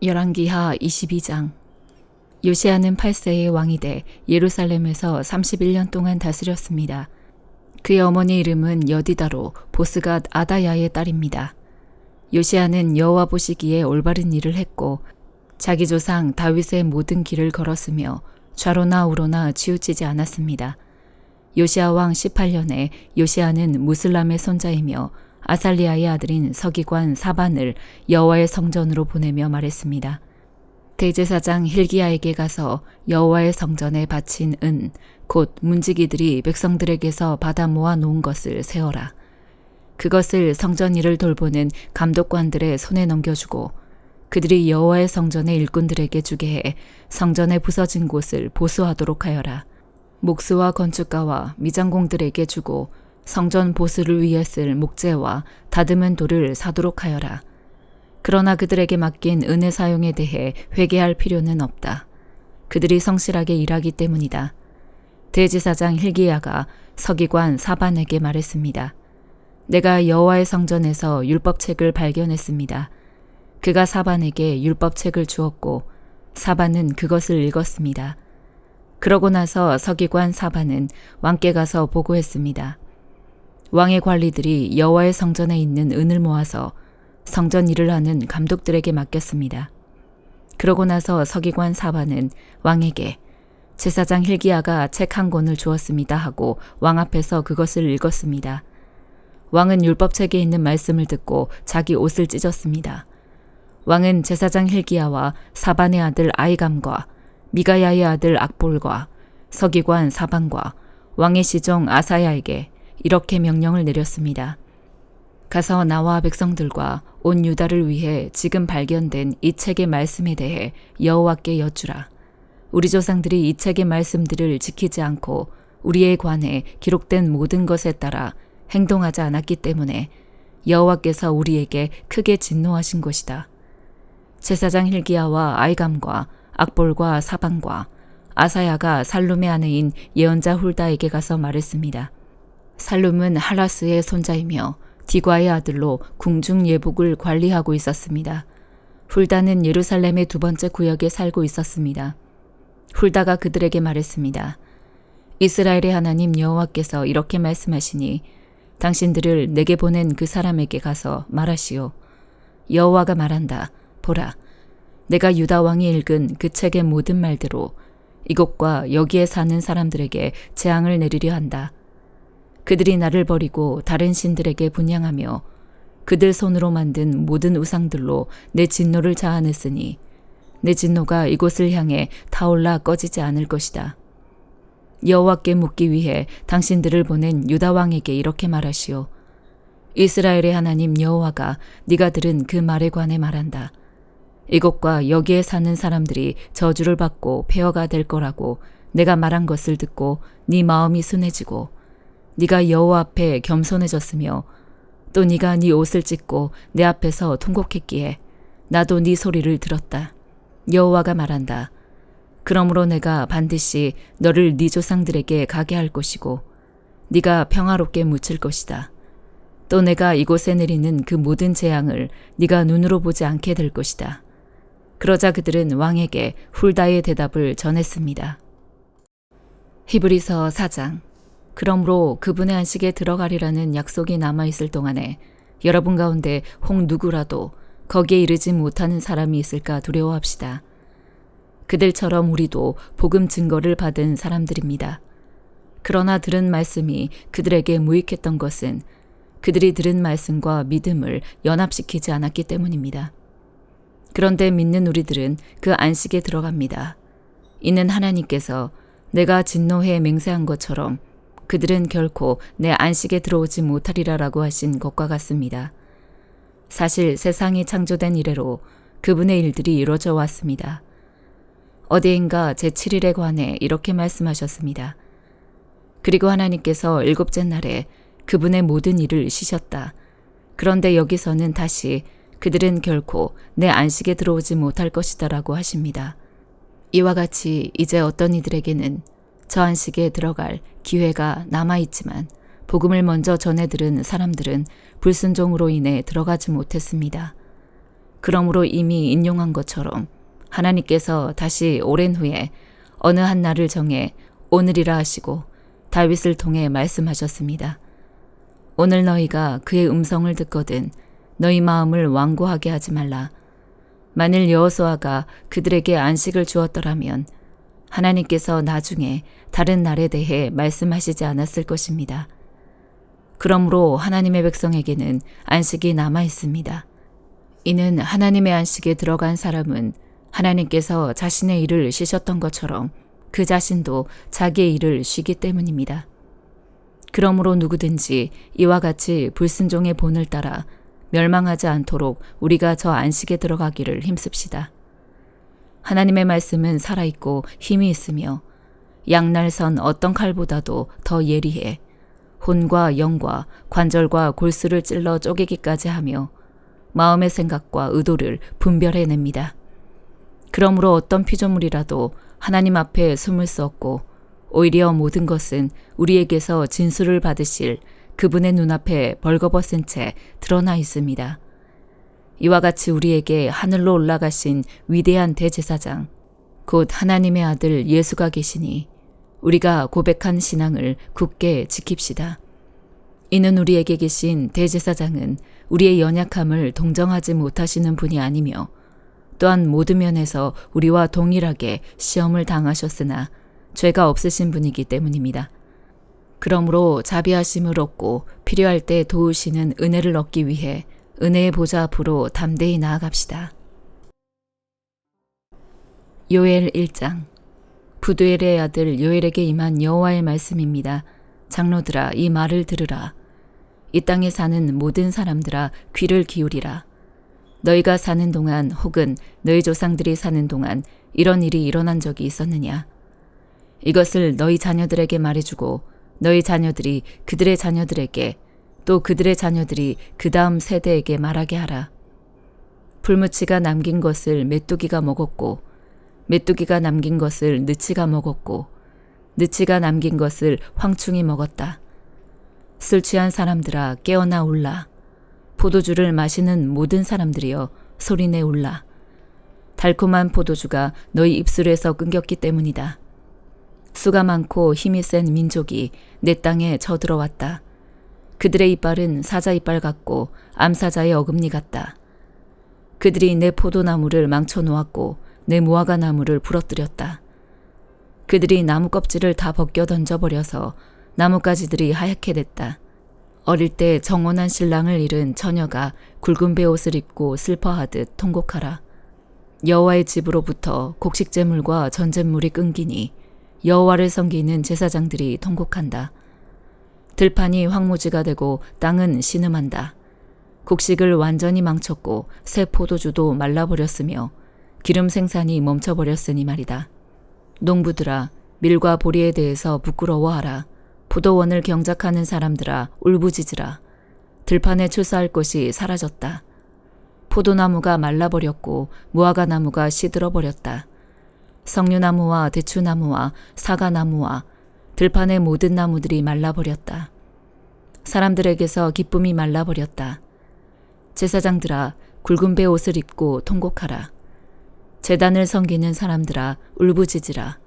열왕기하 22장. 요시야는 8세의 왕이 돼 예루살렘에서 31년 동안 다스렸습니다. 그의 어머니 이름은 여디다로 보스갓 아다야의 딸입니다. 요시야는 여호와 보시기에 올바른 일을 했고 자기 조상 다윗의 모든 길을 걸었으며 좌로나 우로나 치우치지 않았습니다. 요시야 왕 18년에 요시야는 무슬람의 손자이며 아살리아의 아들인 서기관 사반을 여호와의 성전으로 보내며 말했습니다. 대제사장 힐기야에게 가서 여호와의 성전에 바친 은, 곧 문지기들이 백성들에게서 받아 모아 놓은 것을 세어라. 그것을 성전 일을 돌보는 감독관들의 손에 넘겨주고 그들이 여호와의 성전의 일꾼들에게 주게 해 성전에 부서진 곳을 보수하도록 하여라. 목수와 건축가와 미장공들에게 주고 성전 보수를 위해 쓸 목재와 다듬은 돌을 사도록 하여라. 그러나 그들에게 맡긴 은의 사용에 대해 회개할 필요는 없다. 그들이 성실하게 일하기 때문이다. 대제사장 힐기야가 서기관 사반에게 말했습니다. 내가 여호와의 성전에서 율법책을 발견했습니다. 그가 사반에게 율법책을 주었고 사반은 그것을 읽었습니다. 그러고 나서 서기관 사반은 왕께 가서 보고했습니다. 왕의 관리들이 여호와의 성전에 있는 은을 모아서 성전 일을 하는 감독들에게 맡겼습니다. 그러고 나서 서기관 사반은 왕에게 제사장 힐기야가 책 한 권을 주었습니다 하고 왕 앞에서 그것을 읽었습니다. 왕은 율법책에 있는 말씀을 듣고 자기 옷을 찢었습니다. 왕은 제사장 힐기야와 사반의 아들 아이감과 미가야의 아들 악볼과 서기관 사반과 왕의 시종 아사야에게 이렇게 명령을 내렸습니다. 가서 나와 백성들과 온 유다를 위해 지금 발견된 이 책의 말씀에 대해 여호와께 여쭈라. 우리 조상들이 이 책의 말씀들을 지키지 않고 우리에 관해 기록된 모든 것에 따라 행동하지 않았기 때문에 여호와께서 우리에게 크게 진노하신 것이다. 제사장 힐기야와 아이감과 악볼과 사반과 아사야가 살룸의 아내인 예언자 훌다에게 가서 말했습니다. 살룸은 할라스의 손자이며 디과의 아들로 궁중 예복을 관리하고 있었습니다. 훌다는 예루살렘의 두 번째 구역에 살고 있었습니다. 훌다가 그들에게 말했습니다. 이스라엘의 하나님 여호와께서 이렇게 말씀하시니 당신들을 내게 보낸 그 사람에게 가서 말하시오. 여호와가 말한다. 보라, 내가 유다 왕이 읽은 그 책의 모든 말대로 이곳과 여기에 사는 사람들에게 재앙을 내리려 한다. 그들이 나를 버리고 다른 신들에게 분향하며 그들 손으로 만든 모든 우상들로 내 진노를 자아냈으니 내 진노가 이곳을 향해 타올라 꺼지지 않을 것이다. 여호와께 묻기 위해 당신들을 보낸 유다 왕에게 이렇게 말하시오. 이스라엘의 하나님 여호와가 네가 들은 그 말에 관해 말한다. 이곳과 여기에 사는 사람들이 저주를 받고 폐허가 될 거라고 내가 말한 것을 듣고 네 마음이 순해지고 네가 여호와 앞에 겸손해졌으며 또 네가 네 옷을 찢고 내 앞에서 통곡했기에 나도 네 소리를 들었다. 여호와가 말한다. 그러므로 내가 반드시 너를 네 조상들에게 가게 할 것이고 네가 평화롭게 묻힐 것이다. 또 내가 이곳에 내리는 그 모든 재앙을 네가 눈으로 보지 않게 될 것이다. 그러자 그들은 왕에게 훌다의 대답을 전했습니다. 히브리서 4장. 그러므로 그분의 안식에 들어가리라는 약속이 남아있을 동안에 여러분 가운데 혹 누구라도 거기에 이르지 못하는 사람이 있을까 두려워합시다. 그들처럼 우리도 복음 증거를 받은 사람들입니다. 그러나 들은 말씀이 그들에게 무익했던 것은 그들이 들은 말씀과 믿음을 연합시키지 않았기 때문입니다. 그런데 믿는 우리들은 그 안식에 들어갑니다. 이는 하나님께서 내가 진노해 맹세한 것처럼 그들은 결코 내 안식에 들어오지 못하리라라고 하신 것과 같습니다. 사실 세상이 창조된 이래로 그분의 일들이 이루어져 왔습니다. 어디인가 제7일에 관해 이렇게 말씀하셨습니다. 그리고 하나님께서 일곱째 날에 그분의 모든 일을 쉬셨다. 그런데 여기서는 다시 그들은 결코 내 안식에 들어오지 못할 것이다라고 하십니다. 이와 같이 이제 어떤 이들에게는 저 안식에 들어갈 기회가 남아있지만 복음을 먼저 전해 들은 사람들은 불순종으로 인해 들어가지 못했습니다. 그러므로 이미 인용한 것처럼 하나님께서 다시 오랜 후에 어느 한 날을 정해 오늘이라 하시고 다윗을 통해 말씀하셨습니다. 오늘 너희가 그의 음성을 듣거든 너희 마음을 완고하게 하지 말라. 만일 여호수아가 그들에게 안식을 주었더라면 하나님께서 나중에 다른 날에 대해 말씀하시지 않았을 것입니다. 그러므로 하나님의 백성에게는 안식이 남아 있습니다. 이는 하나님의 안식에 들어간 사람은 하나님께서 자신의 일을 쉬셨던 것처럼 그 자신도 자기의 일을 쉬기 때문입니다. 그러므로 누구든지 이와 같이 불순종의 본을 따라 멸망하지 않도록 우리가 저 안식에 들어가기를 힘씁시다. 하나님의 말씀은 살아있고 힘이 있으며 양날선 어떤 칼보다도 더 예리해 혼과 영과 관절과 골수를 찔러 쪼개기까지 하며 마음의 생각과 의도를 분별해냅니다. 그러므로 어떤 피조물이라도 하나님 앞에 숨을 수 없고 오히려 모든 것은 우리에게서 진술을 받으실 그분의 눈앞에 벌거벗은 채 드러나 있습니다. 이와 같이 우리에게 하늘로 올라가신 위대한 대제사장, 곧 하나님의 아들 예수가 계시니 우리가 고백한 신앙을 굳게 지킵시다. 이는 우리에게 계신 대제사장은 우리의 연약함을 동정하지 못하시는 분이 아니며 또한 모든 면에서 우리와 동일하게 시험을 당하셨으나 죄가 없으신 분이기 때문입니다. 그러므로 자비하심을 얻고 필요할 때 도우시는 은혜를 얻기 위해 은혜의 보좌 앞으로 담대히 나아갑시다. 요엘 1장. 부두엘의 아들 요엘에게 임한 여호와의 말씀입니다. 장로들아, 이 말을 들으라. 이 땅에 사는 모든 사람들아, 귀를 기울이라. 너희가 사는 동안 혹은 너희 조상들이 사는 동안 이런 일이 일어난 적이 있었느냐? 이것을 너희 자녀들에게 말해주고 너희 자녀들이 그들의 자녀들에게 또 그들의 자녀들이 그 다음 세대에게 말하게 하라. 풀무치가 남긴 것을 메뚜기가 먹었고 메뚜기가 남긴 것을 느치가 먹었고 느치가 남긴 것을 황충이 먹었다. 술 취한 사람들아 깨어나 울라. 포도주를 마시는 모든 사람들이여 소리내 울라. 달콤한 포도주가 너희 입술에서 끊겼기 때문이다. 수가 많고 힘이 센 민족이 내 땅에 쳐들어왔다. 그들의 이빨은 사자 이빨 같고 암사자의 어금니 같다. 그들이 내 포도나무를 망쳐놓았고 내 무화과 나무를 부러뜨렸다. 그들이 나무 껍질을 다 벗겨 던져버려서 나뭇가지들이 하얗게 됐다. 어릴 때 정혼한 신랑을 잃은 처녀가 굵은 베옷을 입고 슬퍼하듯 통곡하라. 여호와의 집으로부터 곡식제물과 전제물이 끊기니 여호와를 섬기는 제사장들이 통곡한다. 들판이 황무지가 되고 땅은 신음한다. 곡식을 완전히 망쳤고 새 포도주도 말라버렸으며 기름 생산이 멈춰버렸으니 말이다. 농부들아, 밀과 보리에 대해서 부끄러워하라. 포도원을 경작하는 사람들아, 울부짖으라. 들판에 출사할 것이 사라졌다. 포도나무가 말라버렸고 무화과 나무가 시들어버렸다. 석류나무와 대추나무와 사과나무와 들판의 모든 나무들이 말라버렸다. 사람들에게서 기쁨이 말라버렸다. 제사장들아, 굵은 베옷을 입고 통곡하라. 제단을 섬기는 사람들아, 울부짖으라.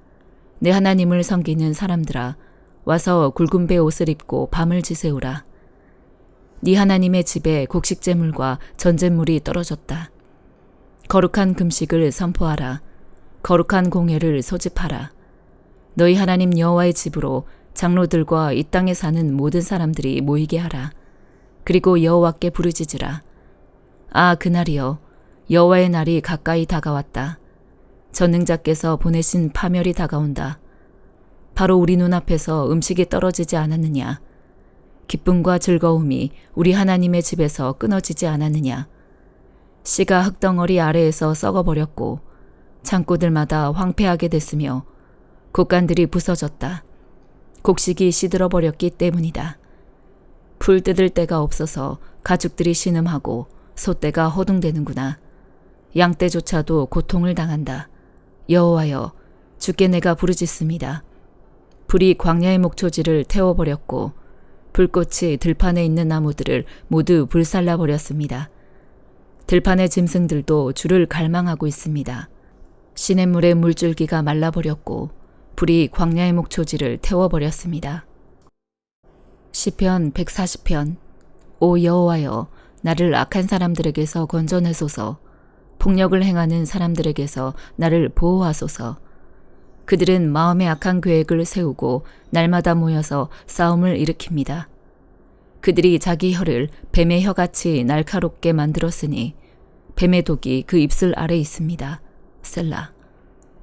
내 하나님을 섬기는 사람들아, 와서 굵은 베옷을 입고 밤을 지새우라. 네 하나님의 집에 곡식제물과 전제물이 떨어졌다. 거룩한 금식을 선포하라. 거룩한 공회를 소집하라. 너희 하나님 여호와의 집으로 장로들과 이 땅에 사는 모든 사람들이 모이게 하라. 그리고 여호와께 부르짖으라. 아, 그날이여, 여호와의 날이 가까이 다가왔다. 전능자께서 보내신 파멸이 다가온다. 바로 우리 눈앞에서 음식이 떨어지지 않았느냐? 기쁨과 즐거움이 우리 하나님의 집에서 끊어지지 않았느냐? 씨가 흙덩어리 아래에서 썩어버렸고 창고들마다 황폐하게 됐으며 곡간들이 부서졌다. 곡식이 시들어버렸기 때문이다. 풀 뜯을 데가 없어서 가축들이 신음하고 소떼가 허둥대는구나. 양떼조차도 고통을 당한다. 여호와여, 주께 내가 부르짖습니다. 불이 광야의 목초지를 태워버렸고 불꽃이 들판에 있는 나무들을 모두 불살라버렸습니다. 들판의 짐승들도 주를 갈망하고 있습니다. 시냇물의 물줄기가 말라버렸고 불이 광야의 목초지를 태워버렸습니다. 시편 140편. 오 여호와여, 나를 악한 사람들에게서 건져내소서. 폭력을 행하는 사람들에게서 나를 보호하소서. 그들은 마음에 악한 계획을 세우고 날마다 모여서 싸움을 일으킵니다. 그들이 자기 혀를 뱀의 혀같이 날카롭게 만들었으니 뱀의 독이 그 입술 아래 있습니다. 셀라.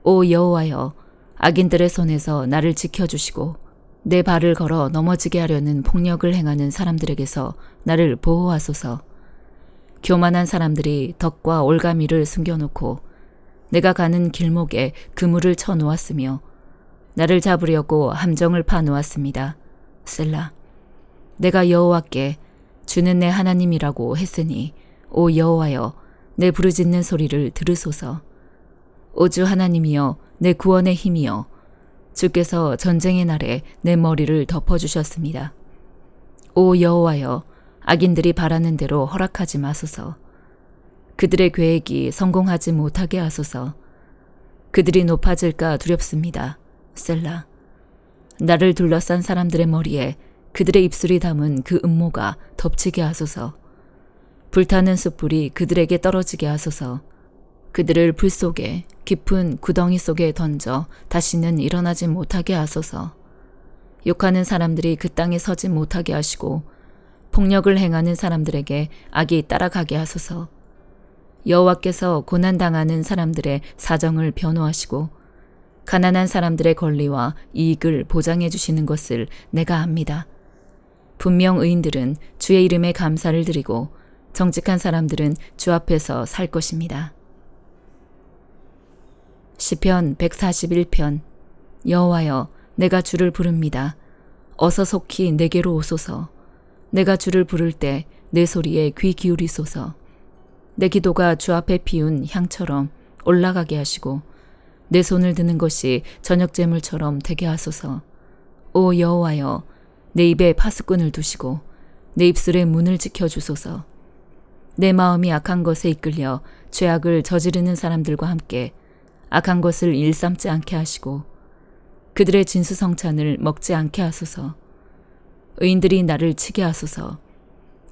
오 여호와여, 악인들의 손에서 나를 지켜주시고 내 발을 걸어 넘어지게 하려는 폭력을 행하는 사람들에게서 나를 보호하소서. 교만한 사람들이 덕과 올가미를 숨겨놓고 내가 가는 길목에 그물을 쳐놓았으며 나를 잡으려고 함정을 파놓았습니다. 셀라. 내가 여호와께 주는 내 하나님이라고 했으니 오 여호와여, 내 부르짖는 소리를 들으소서. 오 주 하나님이여, 내 구원의 힘이여, 주께서 전쟁의 날에 내 머리를 덮어주셨습니다. 오 여호와여, 악인들이 바라는 대로 허락하지 마소서. 그들의 계획이 성공하지 못하게 하소서. 그들이 높아질까 두렵습니다. 셀라. 나를 둘러싼 사람들의 머리에 그들의 입술이 담은 그 음모가 덮치게 하소서. 불타는 숯불이 그들에게 떨어지게 하소서. 그들을 불 속에 깊은 구덩이 속에 던져 다시는 일어나지 못하게 하소서. 욕하는 사람들이 그 땅에 서지 못하게 하시고 폭력을 행하는 사람들에게 악이 따라가게 하소서. 여호와께서 고난당하는 사람들의 사정을 변호하시고 가난한 사람들의 권리와 이익을 보장해 주시는 것을 내가 압니다. 분명 의인들은 주의 이름에 감사를 드리고 정직한 사람들은 주 앞에서 살 것입니다. 시편 141편. 여호와여, 내가 주를 부릅니다. 어서 속히 내게로 오소서. 내가 주를 부를 때 내 소리에 귀 기울이소서. 내 기도가 주 앞에 피운 향처럼 올라가게 하시고 내 손을 드는 것이 저녁 제물처럼 되게 하소서. 오 여호와여, 내 입에 파수꾼을 두시고 내 입술의 문을 지켜주소서. 내 마음이 악한 것에 이끌려 죄악을 저지르는 사람들과 함께 악한 것을 일삼지 않게 하시고 그들의 진수성찬을 먹지 않게 하소서. 의인들이 나를 치게 하소서.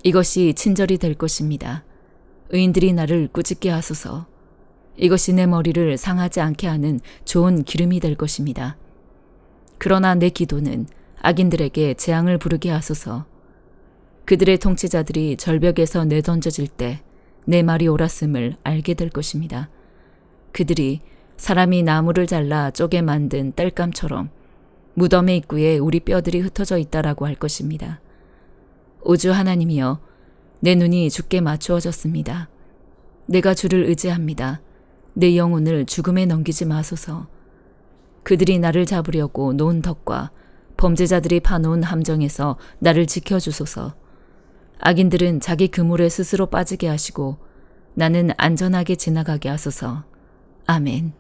이것이 친절이 될 것입니다. 의인들이 나를 꾸짖게 하소서. 이것이 내 머리를 상하지 않게 하는 좋은 기름이 될 것입니다. 그러나 내 기도는 악인들에게 재앙을 부르게 하소서. 그들의 통치자들이 절벽에서 내던져질 때 내 말이 옳았음을 알게 될 것입니다. 그들이 사람이 나무를 잘라 쪼개 만든 땔감처럼 무덤의 입구에 우리 뼈들이 흩어져 있다라고 할 것입니다. 오주 하나님이여, 내 눈이 주께 맞추어졌습니다. 내가 주를 의지합니다. 내 영혼을 죽음에 넘기지 마소서. 그들이 나를 잡으려고 놓은 덕과 범죄자들이 파놓은 함정에서 나를 지켜주소서. 악인들은 자기 그물에 스스로 빠지게 하시고 나는 안전하게 지나가게 하소서. 아멘.